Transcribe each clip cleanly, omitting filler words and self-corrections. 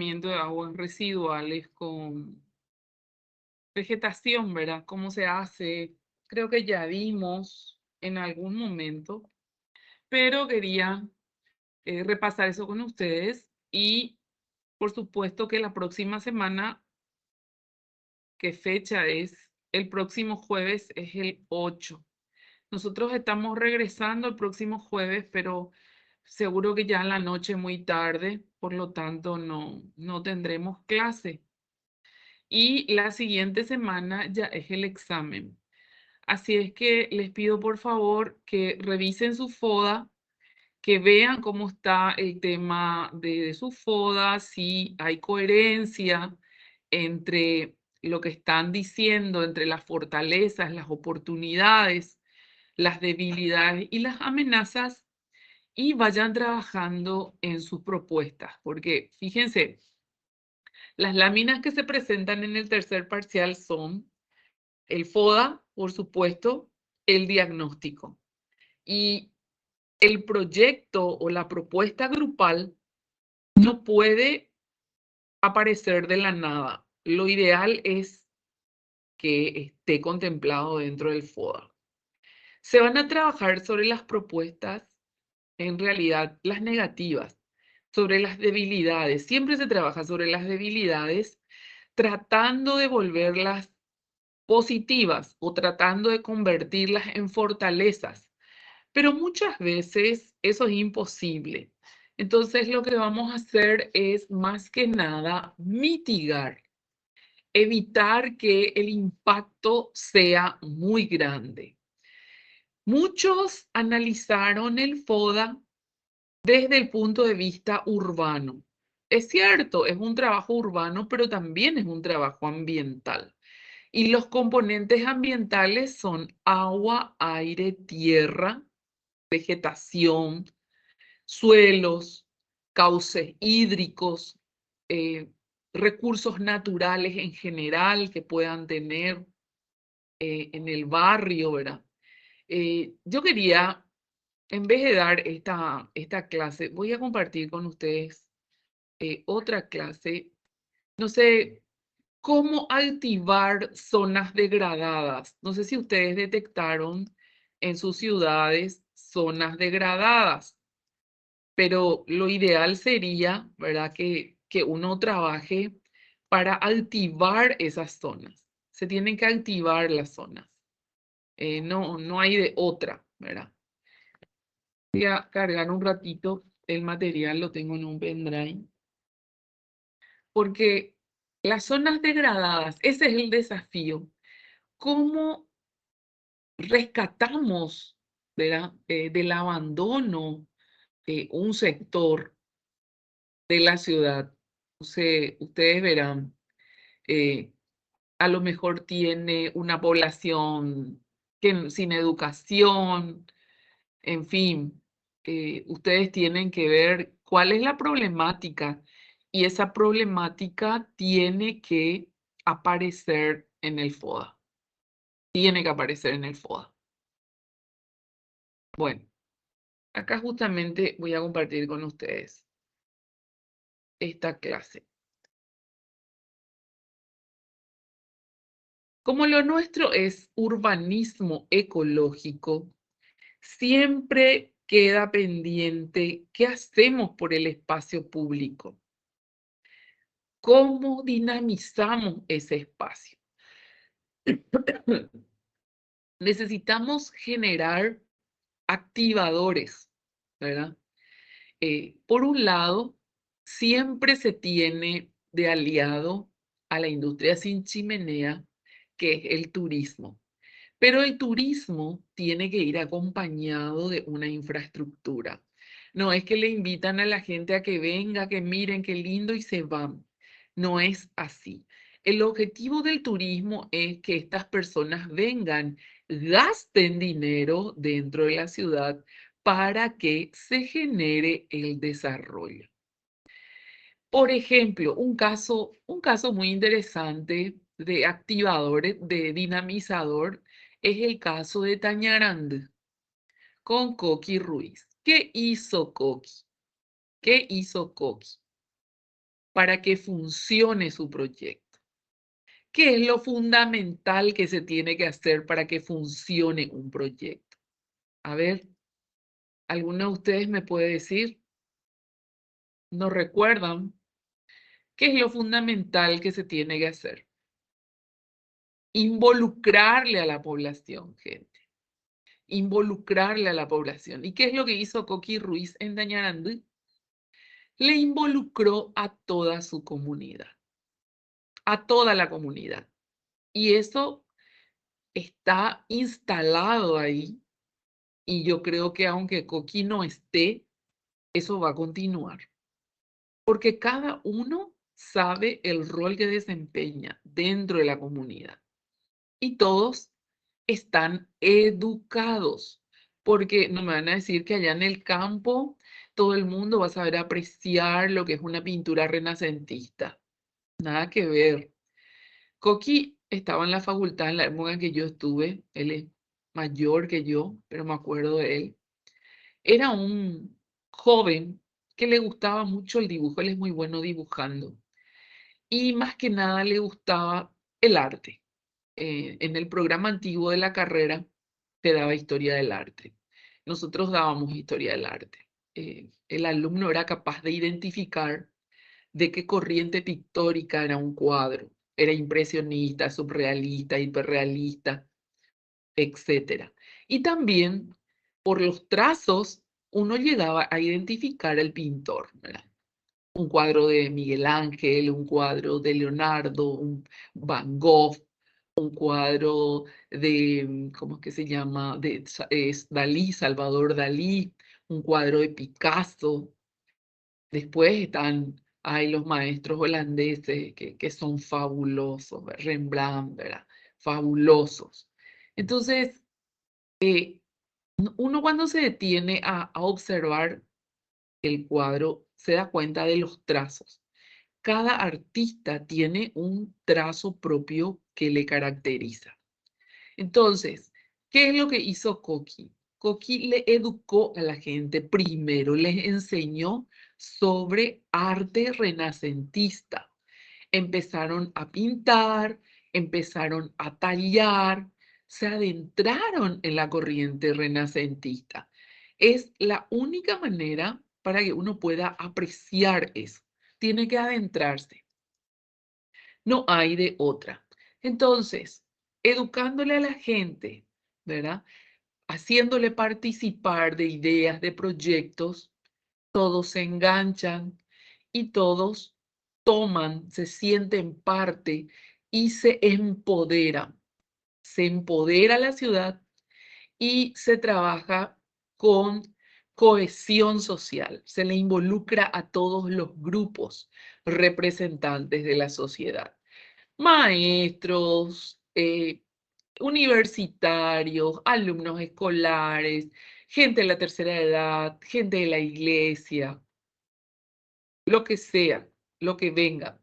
tratamiento de aguas residuales con vegetación, ¿verdad? ¿Cómo se hace? Creo que ya vimos en algún momento, pero quería repasar eso con ustedes y por supuesto que la próxima semana, ¿qué fecha es? El próximo jueves es el 8. Nosotros estamos regresando el próximo jueves, pero seguro que ya en la noche muy tarde, por lo tanto no tendremos clase. Y la siguiente semana ya es el examen. Así es que les pido por favor que revisen su FODA, que vean cómo está el tema de su FODA, si hay coherencia entre lo que están diciendo, entre las fortalezas, las oportunidades, las debilidades y las amenazas, y vayan trabajando en sus propuestas, porque fíjense, las láminas que se presentan en el tercer parcial son el FODA, por supuesto, el diagnóstico. Y el proyecto o la propuesta grupal no puede aparecer de la nada. Lo ideal es que esté contemplado dentro del FODA. Se van a trabajar sobre las propuestas, en realidad las negativas, sobre las debilidades. Siempre se trabaja sobre las debilidades tratando de volverlas positivas o tratando de convertirlas en fortalezas, pero muchas veces eso es imposible. Entonces lo que vamos a hacer es más que nada mitigar, evitar que el impacto sea muy grande. Muchos analizaron el FODA desde el punto de vista urbano. Es cierto, es un trabajo urbano, pero también es un trabajo ambiental. Y los componentes ambientales son agua, aire, tierra, vegetación, suelos, cauces hídricos, eh, recursos naturales en general que puedan tener en el barrio, ¿verdad? Yo quería, en vez de dar esta clase, voy a compartir con ustedes otra clase. No sé, cómo activar zonas degradadas. No sé si ustedes detectaron en sus ciudades zonas degradadas, pero lo ideal sería, ¿verdad? Que uno trabaje para activar esas zonas. Se tienen que activar las zonas. No hay de otra, ¿verdad? Voy a cargar un ratito el material, lo tengo en un pendrive, porque las zonas degradadas, ese es el desafío. ¿Cómo rescatamos, ¿verdad? Del abandono un sector de la ciudad? No sé, ustedes verán, eh, a lo mejor tiene una población sin educación, en fin, ustedes tienen que ver cuál es la problemática y esa problemática tiene que aparecer en el FODA. Tiene que aparecer en el FODA. Bueno, acá justamente voy a compartir con ustedes esta clase. Como lo nuestro es urbanismo ecológico, siempre queda pendiente qué hacemos por el espacio público, cómo dinamizamos ese espacio. Necesitamos generar activadores, ¿verdad? Por un lado, siempre se tiene de aliado a la industria sin chimenea, que es el turismo. Pero el turismo tiene que ir acompañado de una infraestructura. No es que le invitan a la gente a que venga, que miren qué lindo y se van. No es así. El objetivo del turismo es que estas personas vengan, gasten dinero dentro de la ciudad para que se genere el desarrollo. Por ejemplo, un caso muy interesante de activador, de dinamizador, es el caso de Tañarand con Coqui Ruiz. ¿Qué hizo Coqui? ¿Qué hizo Coqui? para que funcione su proyecto. ¿Qué es lo fundamental que se tiene que hacer para que funcione un proyecto? A ver, ¿alguno de ustedes me puede decir? ¿No recuerdan? ¿Qué es lo fundamental que se tiene que hacer? Involucrarle a la población, gente. Involucrarle a la población. ¿Y qué es lo que hizo Coqui Ruiz en Dañarandú? Le involucró a toda su comunidad, a toda la comunidad. Y eso está instalado ahí. Y yo creo que aunque Coqui no esté, eso va a continuar. Porque cada uno sabe el rol que desempeña dentro de la comunidad. Y todos están educados, porque no me van a decir que allá en el campo todo el mundo va a saber apreciar lo que es una pintura renacentista. Nada que ver. Coqui estaba en la facultad en la época en que yo estuve. Él es mayor que yo, pero me acuerdo de él. Era un joven que le gustaba mucho el dibujo. Él es muy bueno dibujando. Y más que nada le gustaba el arte. En el programa antiguo de la carrera te daba historia del arte. Nosotros dábamos historia del arte. El alumno era capaz de identificar de qué corriente pictórica era un cuadro. Era impresionista, surrealista, hiperrealista, etcétera. Y también por los trazos uno llegaba a identificar al pintor, ¿verdad? Un cuadro de Miguel Ángel, un cuadro de Leonardo, un Van Gogh, un cuadro de, ¿cómo es que se llama? Es Dalí, Salvador Dalí, un cuadro de Picasso. Después están, hay los maestros holandeses que son fabulosos, Rembrandt, ¿verdad? Fabulosos. Entonces, uno cuando se detiene a observar el cuadro, se da cuenta de los trazos. Cada artista tiene un trazo propio que le caracteriza. Entonces, ¿qué es lo que hizo Coqui? Coqui le educó a la gente primero, les enseñó sobre arte renacentista. Empezaron a pintar, empezaron a tallar, se adentraron en la corriente renacentista. Es la única manera para que uno pueda apreciar eso. Tiene que adentrarse. No hay de otra. Entonces, educándole a la gente, ¿verdad? Haciéndole participar de ideas, de proyectos, todos se enganchan y todos toman, se sienten parte y se empoderan. Se empodera la ciudad y se trabaja con cohesión social. Se le involucra a todos los grupos representantes de la sociedad. Maestros, universitarios, alumnos escolares, gente de la tercera edad, gente de la iglesia, lo que sea, lo que venga.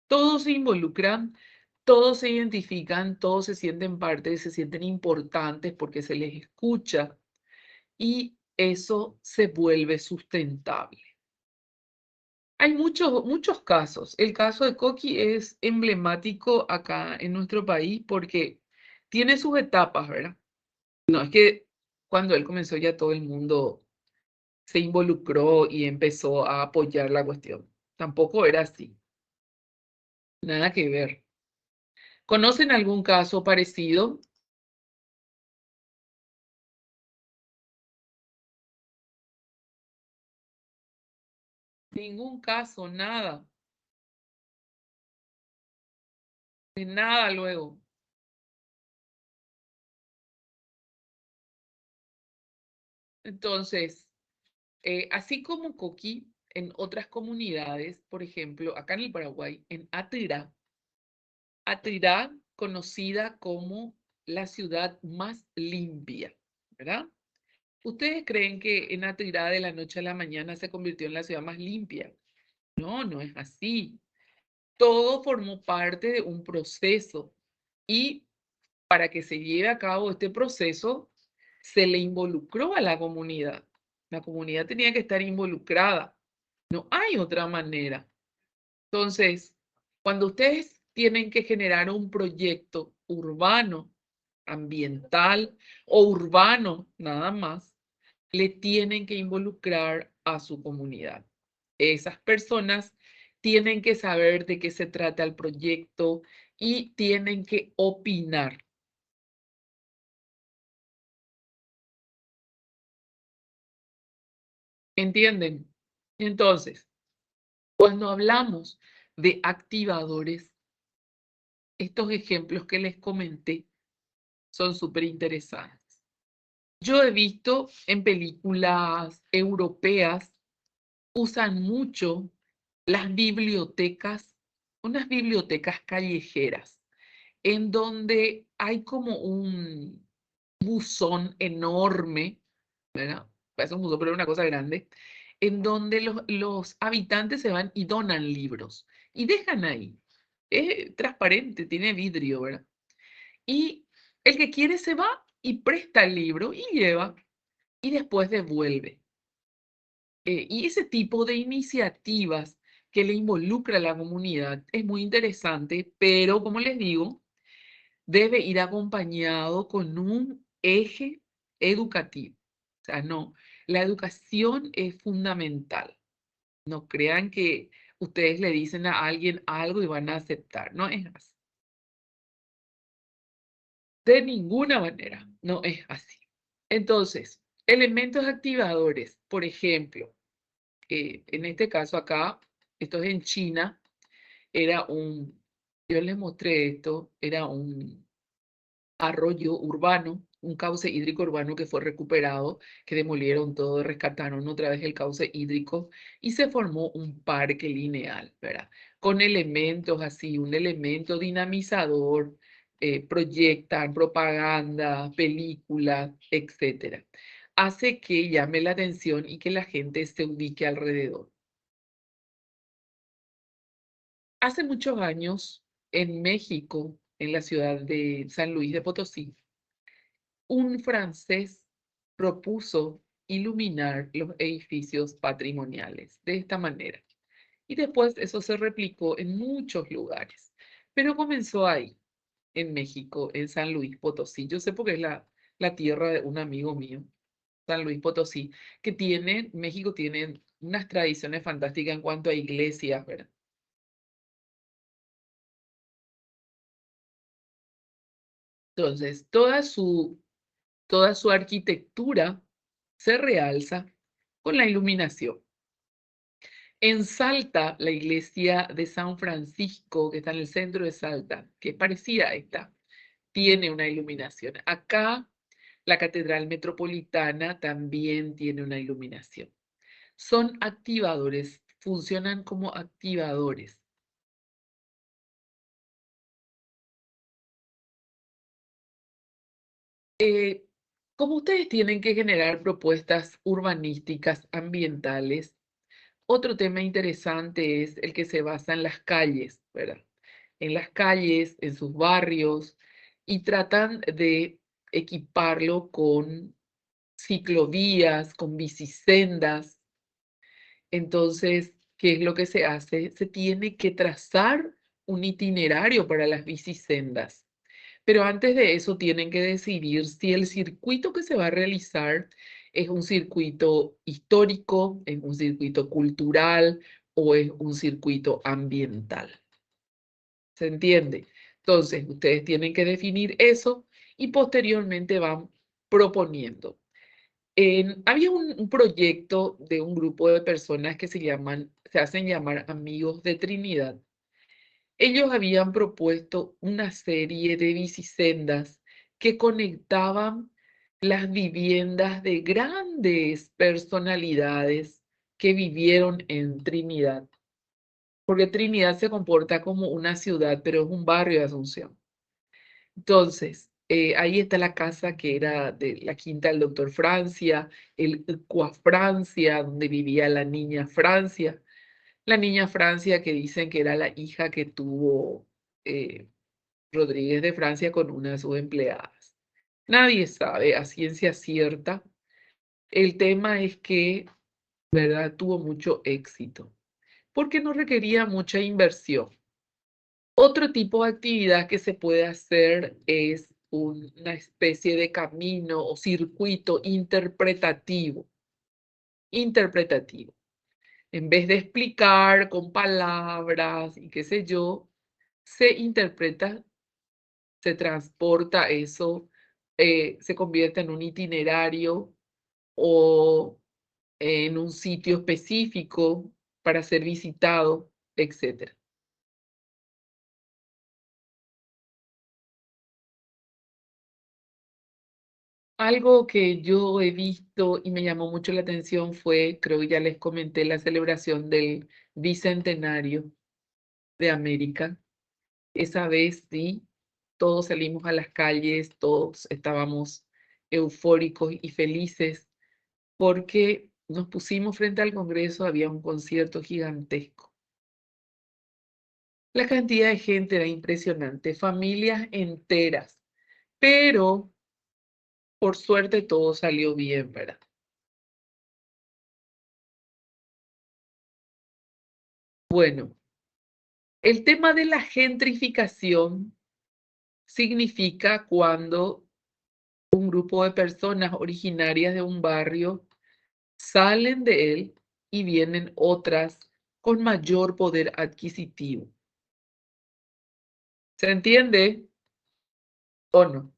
Todos se involucran, todos se identifican, todos se sienten parte, se sienten importantes porque se les escucha y eso se vuelve sustentable. Hay muchos casos. El caso de Coqui es emblemático acá en nuestro país porque tiene sus etapas, ¿verdad? No es que cuando él comenzó ya todo el mundo se involucró y empezó a apoyar la cuestión. Tampoco era así. Nada que ver. ¿Conocen algún caso parecido? Ningún caso, nada. De nada luego. Entonces, así como Coqui, en otras comunidades, por ejemplo, acá en el Paraguay, en Atirá, Atirá, conocida como la ciudad más limpia, ¿verdad? ¿Ustedes creen que en Atirá de la noche a la mañana se convirtió en la ciudad más limpia? No, no es así. Todo formó parte de un proceso y para que se lleve a cabo este proceso, se le involucró a la comunidad. La comunidad tenía que estar involucrada. No hay otra manera. Entonces, cuando ustedes tienen que generar un proyecto urbano, ambiental o urbano nada más, le tienen que involucrar a su comunidad. Esas personas tienen que saber de qué se trata el proyecto y tienen que opinar. ¿Entienden? Entonces, cuando hablamos de activadores, estos ejemplos que les comenté son súper interesantes. Yo he visto en películas europeas, usan mucho las bibliotecas, unas bibliotecas callejeras, en donde hay como un buzón enorme, ¿verdad? Parece un buzón, pero es una cosa grande, en donde los habitantes se van y donan libros y dejan ahí. Es transparente, tiene vidrio, ¿verdad? Y el que quiere se va y presta el libro y lleva y después devuelve. Y ese tipo de iniciativas que le involucra a la comunidad es muy interesante, pero como les digo, debe ir acompañado con un eje educativo. O sea, no, la educación es fundamental. No crean que ustedes le dicen a alguien algo y van a aceptar. No es así. De ninguna manera, no es así. Entonces, elementos activadores, por ejemplo, en este caso acá, esto es en China, era yo les mostré esto, era un arroyo urbano, un cauce hídrico urbano que fue recuperado, que demolieron todo, rescataron otra vez el cauce hídrico y se formó un parque lineal, ¿verdad? Con elementos así, un elemento dinamizador, proyectan propaganda, películas, etcétera. Hace que llame la atención y que la gente se ubique alrededor. Hace muchos años, en México, en la ciudad de San Luis de Potosí, un francés propuso iluminar los edificios patrimoniales de esta manera. Y después eso se replicó en muchos lugares. Pero comenzó ahí, en México, en San Luis Potosí. Yo sé porque es la tierra de un amigo mío, San Luis Potosí, que México tiene unas tradiciones fantásticas en cuanto a iglesias, ¿verdad? Entonces, toda su arquitectura se realza con la iluminación. En Salta, la iglesia de San Francisco, que está en el centro de Salta, que es parecida a esta, tiene una iluminación. Acá, la Catedral Metropolitana también tiene una iluminación. Son activadores, funcionan como activadores. Eh, Como ustedes tienen que generar propuestas urbanísticas, ambientales, otro tema interesante es el que se basa en las calles, ¿verdad? En las calles, en sus barrios, y tratan de equiparlo con ciclovías, con bicisendas. Entonces, ¿qué es lo que se hace? Se tiene que trazar un itinerario para las bicisendas. Pero antes de eso tienen que decidir si el circuito que se va a realizar es un circuito histórico, es un circuito cultural o es un circuito ambiental. ¿Se entiende? Entonces, ustedes tienen que definir eso y posteriormente van proponiendo. Había un proyecto de un grupo de personas que se hacen llamar Amigos de Trinidad. Ellos habían propuesto una serie de bicisendas que conectaban las viviendas de grandes personalidades que vivieron en Trinidad, porque Trinidad se comporta como una ciudad, pero es un barrio de Asunción. Entonces, ahí está la casa que era de la quinta del doctor Francia, el Francia, donde vivía la niña Francia que dicen que era la hija que tuvo eh, Rodríguez de Francia con una de sus empleadas. Nadie sabe a ciencia cierta. El tema es que, ¿verdad? Tuvo mucho éxito. porque no requería mucha inversión. Otro tipo de actividad que se puede hacer es una especie de camino o circuito interpretativo. Interpretativo. En vez de explicar con palabras y qué sé yo, se interpreta, se transporta eso, se convierte en un itinerario o en un sitio específico para ser visitado, etcétera. Algo que yo he visto y me llamó mucho la atención fue, creo que ya les comenté, la celebración del Bicentenario de América. Esa vez sí, todos salimos a las calles, todos estábamos eufóricos y felices porque nos pusimos frente al Congreso, había un concierto gigantesco. La cantidad de gente era impresionante, familias enteras, pero por suerte todo salió bien, ¿verdad? Bueno, el tema de la gentrificación significa cuando un grupo de personas originarias de un barrio salen de él y vienen otras con mayor poder adquisitivo. ¿Se entiende o no?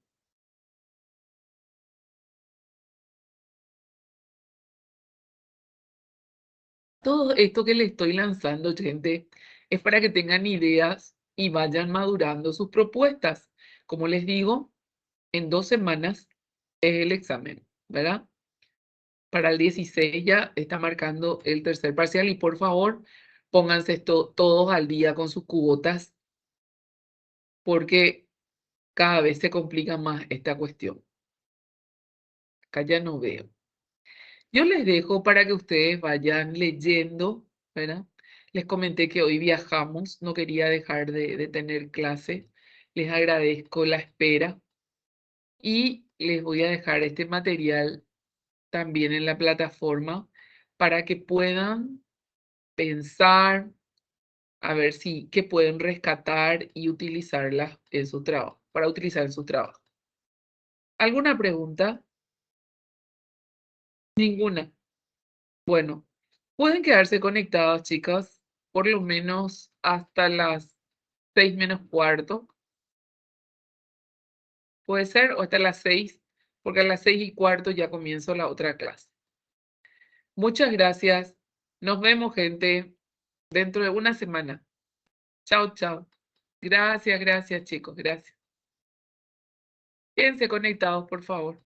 Todo esto que le estoy lanzando, gente, es para que tengan ideas y vayan madurando sus propuestas. Como les digo, en 2 semanas es el examen, ¿verdad? Para el 16 ya está marcando el tercer parcial y por favor, pónganse todos al día con sus cubotas porque cada vez se complica más esta cuestión. Acá ya no veo. Yo les dejo para que ustedes vayan leyendo, ¿verdad? Les comenté que hoy viajamos, no quería dejar de tener clase. Les agradezco la espera y les voy a dejar este material también en la plataforma para que puedan pensar, a ver si que pueden rescatar y utilizarlas en su trabajo, para utilizar en su trabajo. ¿Alguna pregunta? Ninguna. Bueno, pueden quedarse conectados, chicas, por lo menos hasta las 6 menos cuarto. Puede ser, o hasta las 6, porque a las 6:15 ya comienzo la otra clase. Muchas gracias. Nos vemos, gente, dentro de una semana. Chao, chao. Gracias, gracias, chicos, gracias. Quédense conectados, por favor.